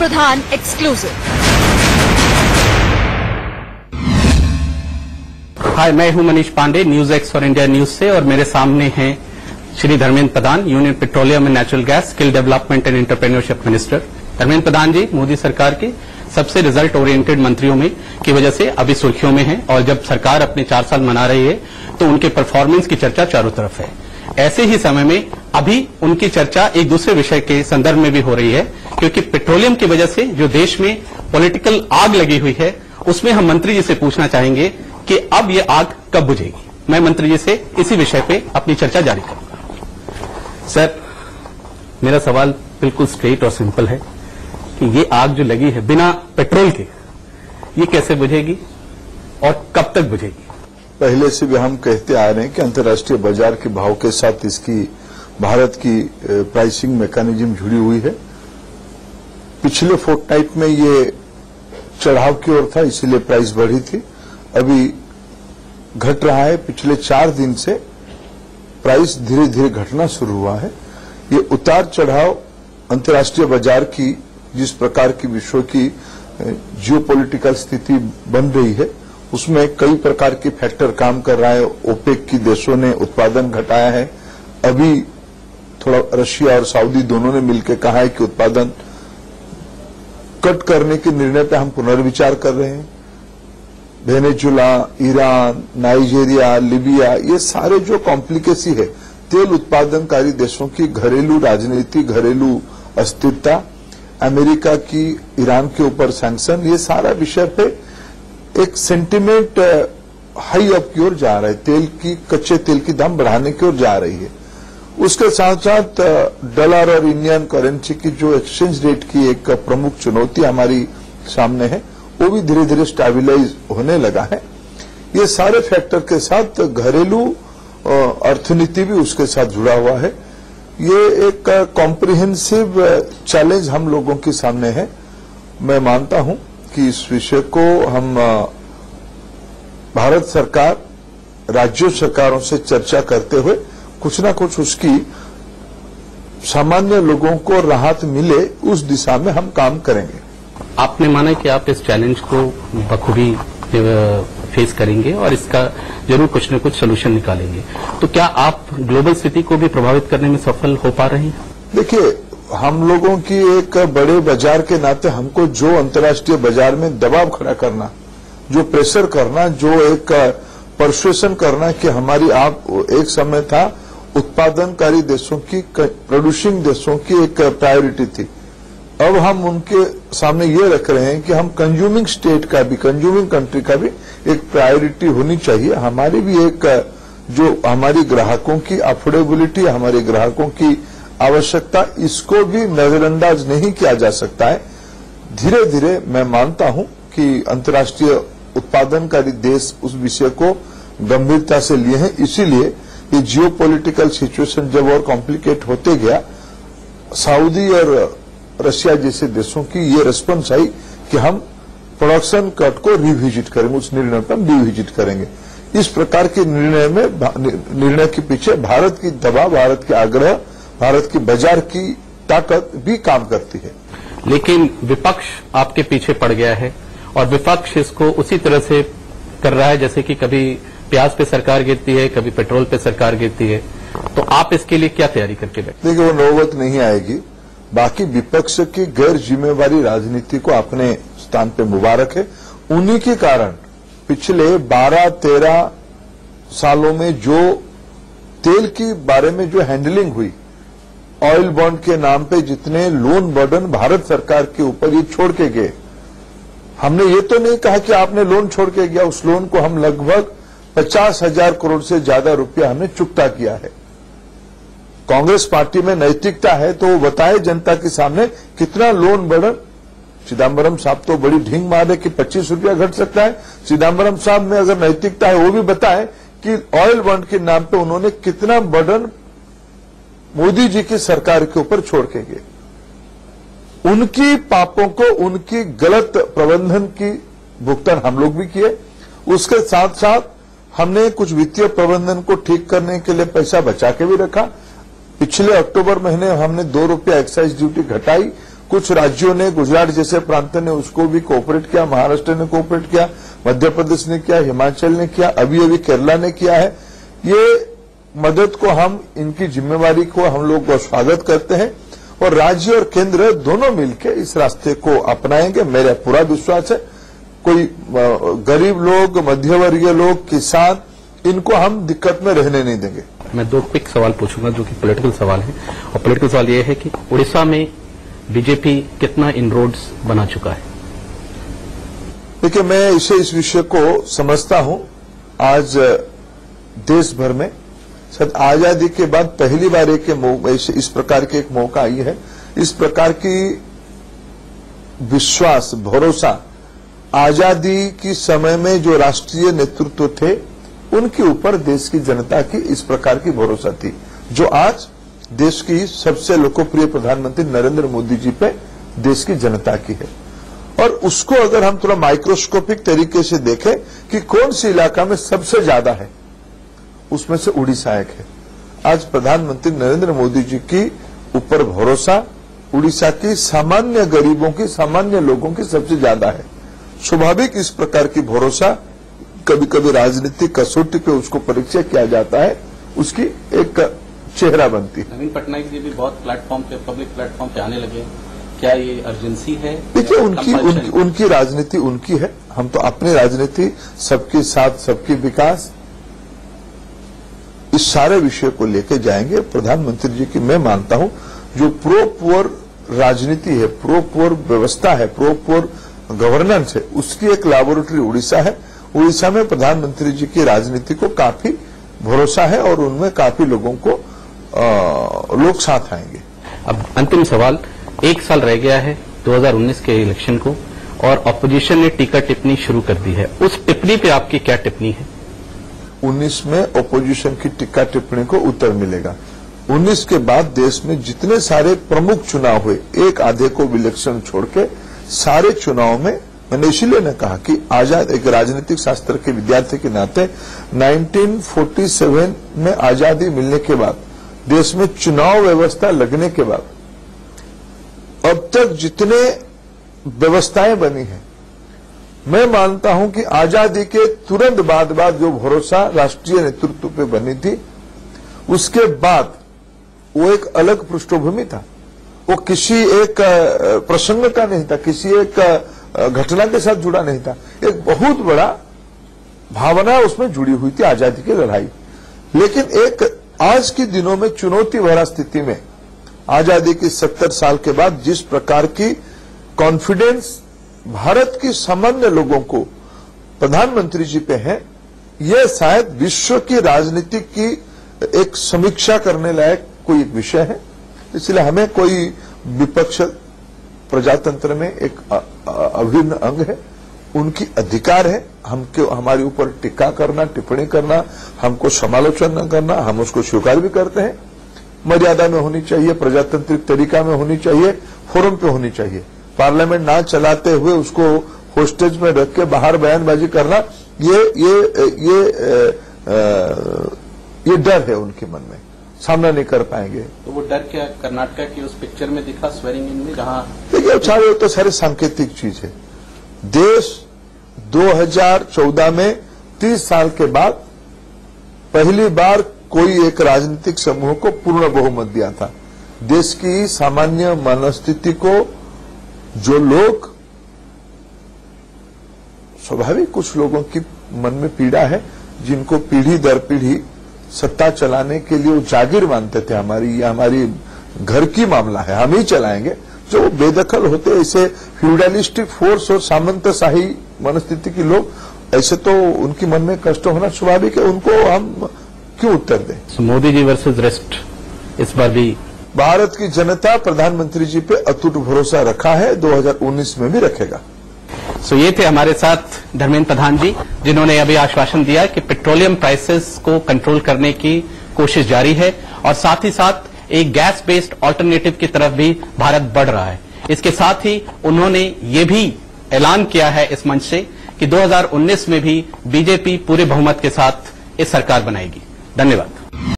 प्रधान exclusive. Hi, मैं हूं Manish Pandey, news X for India news से, और मेरे सामने हैं Shri Dharmendra Pradhan, union petroleum and natural gas skill development and entrepreneurship minister. Dharmendra Pradhan ji Modi सरकार के सबसे रिजल्ट ओरिएंटेड मंत्रियों में की वजह से अभी सुर्खियों में हैं, और जब सरकार अपने 4 साल मना रही है तो उनके परफॉर्मेंस की चर्चा चारों तरफ है। ऐसे ही समय में अभी उनकी चर्चा एक दूसरे विषय के संदर्भ में भी हो रही है, क्योंकि पेट्रोलियम की वजह से जो देश में पॉलिटिकल आग लगी हुई है, उसमें हम मंत्री जी से पूछना चाहेंगे कि अब ये आग कब बुझेगी। मैं मंत्री जी से इसी विषय पे अपनी चर्चा जारी करूंगा। सर, मेरा सवाल बिल्कुल स्ट्रेट और सिंपल है कि ये आग जो लगी है बिना पेट्रोल के, ये कैसे बुझेगी और कब तक बुझेगी? पहले से भी हम कहते आ रहे हैं कि अंतर्राष्ट्रीय बाजार के भाव के साथ इसकी भारत की प्राइसिंग मैकेनिज्म जुड़ी हुई है। पिछले फोर्टनाइट में ये चढ़ाव की ओर था, इसीलिए प्राइस बढ़ी थी। अभी घट रहा है। पिछले 4 दिन से प्राइस धीरे धीरे घटना शुरू हुआ है। ये उतार चढ़ाव अंतर्राष्ट्रीय बाजार की जिस प्रकार की विश्व की जियोपॉलिटिकल स्थिति बन रही है, उसमें कई प्रकार के फैक्टर काम कर रहा है। ओपेक की देशों ने उत्पादन घटाया है। अभी थोड़ा रशिया और सऊदी दोनों ने मिलकर कहा है कि उत्पादन कट करने के निर्णय पर हम पुनर्विचार कर रहे हैं। वेनेजुला, ईरान, नाइजीरिया, लीबिया, ये सारे जो कॉम्प्लिकेसी है, तेल उत्पादनकारी देशों की घरेलू राजनीति, घरेलू अस्थिरता, अमेरिका की ईरान के ऊपर सैंक्शन, ये सारा विषय पे एक सेंटिमेंट हाई अप की ओर जा रहा है। कच्चे तेल की दाम बढ़ाने की ओर जा रही है। उसके साथ साथ डॉलर और इंडियन करेंसी की जो एक्सचेंज रेट की एक प्रमुख चुनौती हमारी सामने है, वो भी धीरे धीरे स्टेबलाइज होने लगा है। ये सारे फैक्टर के साथ घरेलू अर्थनीति भी उसके साथ जुड़ा हुआ है। ये एक कॉम्प्रिहेंसिव चैलेंज हम लोगों के सामने है। मैं मानता हूं कि इस विषय को हम भारत सरकार, राज्य सरकारों से चर्चा करते हुए कुछ ना कुछ उसकी सामान्य लोगों को राहत मिले, उस दिशा में हम काम करेंगे। आपने माना कि आप इस चैलेंज को बखूबी फेस करेंगे और इसका जरूर कुछ न कुछ सोल्यूशन निकालेंगे, तो क्या आप ग्लोबल स्थिति को भी प्रभावित करने में सफल हो पा रहे हैं? देखिए, हम लोगों की एक बड़े बाजार के नाते हमको जो अंतर्राष्ट्रीय बाजार में दबाव खड़ा करना, जो प्रेशर करना, जो एक परसुएशन करना कि हमारी आप एक समय था उत्पादनकारी देशों की, प्रोड्यूसिंग देशों की एक प्रायोरिटी थी। अब हम उनके सामने ये रख रहे हैं कि हम कंज्यूमिंग स्टेट का भी, कंज्यूमिंग कंट्री का भी एक प्रायोरिटी होनी चाहिए। हमारी भी एक जो हमारी ग्राहकों की अफोर्डेबिलिटी, हमारे ग्राहकों की आवश्यकता, इसको भी नजरअंदाज नहीं किया जा सकता है। धीरे धीरे मैं मानता हूं कि अंतर्राष्ट्रीय उत्पादनकारी देश उस विषय को गंभीरता से लिए हैं। इसीलिए ये जियोपॉलिटिकल सिचुएशन जब और कॉम्प्लिकेट होते गया, सऊदी और रशिया जैसे देशों की ये रिस्पॉन्स आई कि हम प्रोडक्शन कट को रिविजिट करेंगे, उस निर्णय पर हम रिविजिट करेंगे। इस प्रकार के निर्णय के पीछे भारत की दबाव, भारत के आग्रह, भारत की बाजार की ताकत भी काम करती है। लेकिन विपक्ष आपके पीछे पड़ गया है, और विपक्ष इसको उसी तरह से कर रहा है जैसे कि कभी प्याज पे सरकार गिरती है, कभी पेट्रोल पे सरकार गिरती है। तो आप इसके लिए क्या तैयारी करके बैठे? देखिए, वो नौबत नहीं आएगी। बाकी विपक्ष की गैर जिम्मेवारी राजनीति को अपने स्थान पे मुबारक है। उन्हीं के कारण पिछले 12-13 सालों में जो तेल की बारे में जो हैंडलिंग हुई, ऑयल बॉन्ड के नाम पे जितने लोन बर्डन भारत सरकार के ऊपर ये छोड़ के गए। हमने ये तो नहीं कहा कि आपने लोन छोड़ के गया, उस लोन को हम लगभग 50,000 करोड़ से ज्यादा रुपया हमने चुकता किया है। कांग्रेस पार्टी में नैतिकता है तो वो बताए जनता के सामने कितना लोन बर्डन। चिदम्बरम साहब तो बड़ी ढींग मारे कि 25 रुपया घट सकता है। चिदम्बरम साहब में अगर नैतिकता है वो भी बताए कि ऑयल बॉन्ड के नाम पे उन्होंने कितना बर्डन मोदी जी की सरकार के ऊपर छोड़ के गए। उनकी पापों को, उनकी गलत प्रबंधन की भुगतान हम लोग भी किए। उसके साथ साथ हमने कुछ वित्तीय प्रबंधन को ठीक करने के लिए पैसा बचा के भी रखा। पिछले अक्टूबर महीने हमने 2 रुपया एक्साइज ड्यूटी घटाई, कुछ राज्यों ने, गुजरात जैसे प्रांत ने उसको भी कोऑपरेट किया, महाराष्ट्र ने कोऑपरेट किया, मध्य प्रदेश ने किया, हिमाचल ने किया, अभी अभी केरला ने किया है। ये मदद को हम, इनकी जिम्मेवारी को हम लोग स्वागत करते हैं और राज्य और केंद्र दोनों मिलकर इस रास्ते को अपनाएंगे। मेरा पूरा विश्वास है कोई गरीब लोग, मध्यवर्गीय लोग, किसान, इनको हम दिक्कत में रहने नहीं देंगे। मैं दो क्विक सवाल पूछूंगा जो कि पॉलिटिकल सवाल है, और पॉलिटिकल सवाल ये है कि उड़ीसा में बीजेपी कितना इनरोड्स बना चुका है? देखिए, मैं इस विषय को समझता हूं। आज देश भर में शायद आजादी के बाद पहली बार इस प्रकार के एक मौका आई है, इस प्रकार की विश्वास, भरोसा, आजादी की समय में जो राष्ट्रीय नेतृत्व थे उनके ऊपर देश की जनता की इस प्रकार की भरोसा थी, जो आज देश की सबसे लोकप्रिय प्रधानमंत्री नरेंद्र मोदी जी पे देश की जनता की है। और उसको अगर हम थोड़ा माइक्रोस्कोपिक तरीके से देखें कि कौन सी इलाका में सबसे ज्यादा है, उसमें से उड़ीसा एक है। आज प्रधानमंत्री नरेंद्र मोदी जी की ऊपर भरोसा उड़ीसा की सामान्य गरीबों की, सामान्य लोगों की सबसे ज्यादा है। स्वाभाविक इस प्रकार की भरोसा कभी कभी राजनीतिक कसौटी पे उसको परीक्षा किया जाता है, उसकी एक चेहरा बनती है। नवीन पटनायक जी भी बहुत प्लेटफॉर्म पे, पब्लिक प्लेटफॉर्म पे आने लगे, क्या ये अर्जेंसी है? देखिए, उनकी राजनीति उनकी है, हम तो अपनी राजनीति, सबके साथ सबकी विकास, इस सारे विषय को लेकर जाएंगे। प्रधानमंत्री जी की मैं मानता हूं जो प्रो पुअर राजनीति है, प्रो पुअर व्यवस्था है, प्रो पुअर गवर्नेंस है, उसकी एक लैबोरेटरी उड़ीसा है। उड़ीसा में प्रधानमंत्री जी की राजनीति को काफी भरोसा है और उनमें काफी लोगों को लोग साथ आएंगे। अब अंतिम सवाल, एक साल रह गया है 2019 के इलेक्शन को और ऑपोजिशन ने टीका टिप्पणी शुरू कर दी है, उस टिप्पणी पे आपकी क्या टिप्पणी है? 19 में ऑपोजिशन की टीका टिप्पणी को उत्तर मिलेगा। 19 के बाद देश में जितने सारे प्रमुख चुनाव हुए, एक आधे को विलक्षण छोड़ के सारे चुनाव में, मैंने इसीलिए ने कहा कि आजाद, एक राजनीतिक शास्त्र के विद्यार्थी के नाते 1947 में आजादी मिलने के बाद, देश में चुनाव व्यवस्था लगने के बाद अब तक जितने व्यवस्थाएं बनी हैं, मैं मानता हूं कि आजादी के तुरंत बाद जो भरोसा राष्ट्रीय नेतृत्व पे बनी थी, उसके बाद वो एक अलग पृष्ठभूमि था। वो किसी एक प्रसंग का नहीं था, किसी एक घटना के साथ जुड़ा नहीं था, एक बहुत बड़ा भावना उसमें जुड़ी हुई थी, आजादी की लड़ाई। लेकिन एक आज के दिनों में चुनौती भरा स्थिति में आजादी की 70 साल के बाद जिस प्रकार की कॉन्फिडेंस भारत की सामान्य लोगों को प्रधानमंत्री जी पे है, यह शायद विश्व की राजनीति की एक समीक्षा करने लायक कोई एक विषय है। इसलिए हमें कोई विपक्ष प्रजातंत्र में एक अभिन्न अंग है, उनकी अधिकार है हमको, हमारे ऊपर टीका करना, टिप्पणी करना, हमको समालोचना करना, हम उसको स्वीकार भी करते हैं। मर्यादा में होनी चाहिए, प्रजातांत्रिक तरीका में होनी चाहिए, फोरम पे होनी चाहिए। पार्लियामेंट ना चलाते हुए उसको होस्टेज में रख के बाहर बयानबाजी करना, ये डर है उनके मन में, सामना नहीं कर पाएंगे। तो वो डर क्या कर्नाटक की उस पिक्चर में दिखा, स्वेरिंग इन में, जहां देखिए सारे तो सारे सांकेतिक चीज है। देश 2014 में 30 साल के बाद पहली बार कोई एक राजनीतिक समूह को पूर्ण बहुमत दिया था। देश की सामान्य मनस्थिति को जो लोग, स्वाभाविक कुछ लोगों की मन में पीड़ा है, जिनको पीढ़ी दर पीढ़ी सत्ता चलाने के लिए वो जागीर मानते थे, हमारी घर की मामला है, हम ही चलाएंगे, जो बेदखल होते ऐसे फ्यूडलिस्टिक फोर्स और सामंतशाही मनस्थिति के लोग, ऐसे तो उनकी मन में कष्ट होना स्वाभाविक है, उनको हम क्यों उत्तर दें? मोदी जी वर्सेस रेस्ट, इस बार भी भारत की जनता प्रधानमंत्री जी पे अटूट भरोसा रखा है, 2019 में भी रखेगा। ये थे हमारे साथ धर्मेंद्र प्रधान जी, जिन्होंने अभी आश्वासन दिया कि पेट्रोलियम प्राइसेस को कंट्रोल करने की कोशिश जारी है और साथ ही साथ एक गैस बेस्ड ऑल्टरनेटिव की तरफ भी भारत बढ़ रहा है। इसके साथ ही उन्होंने ये भी ऐलान किया है इस मंच से कि 2019 में भी बीजेपी पूरे बहुमत के साथ इस सरकार बनाएगी। धन्यवाद।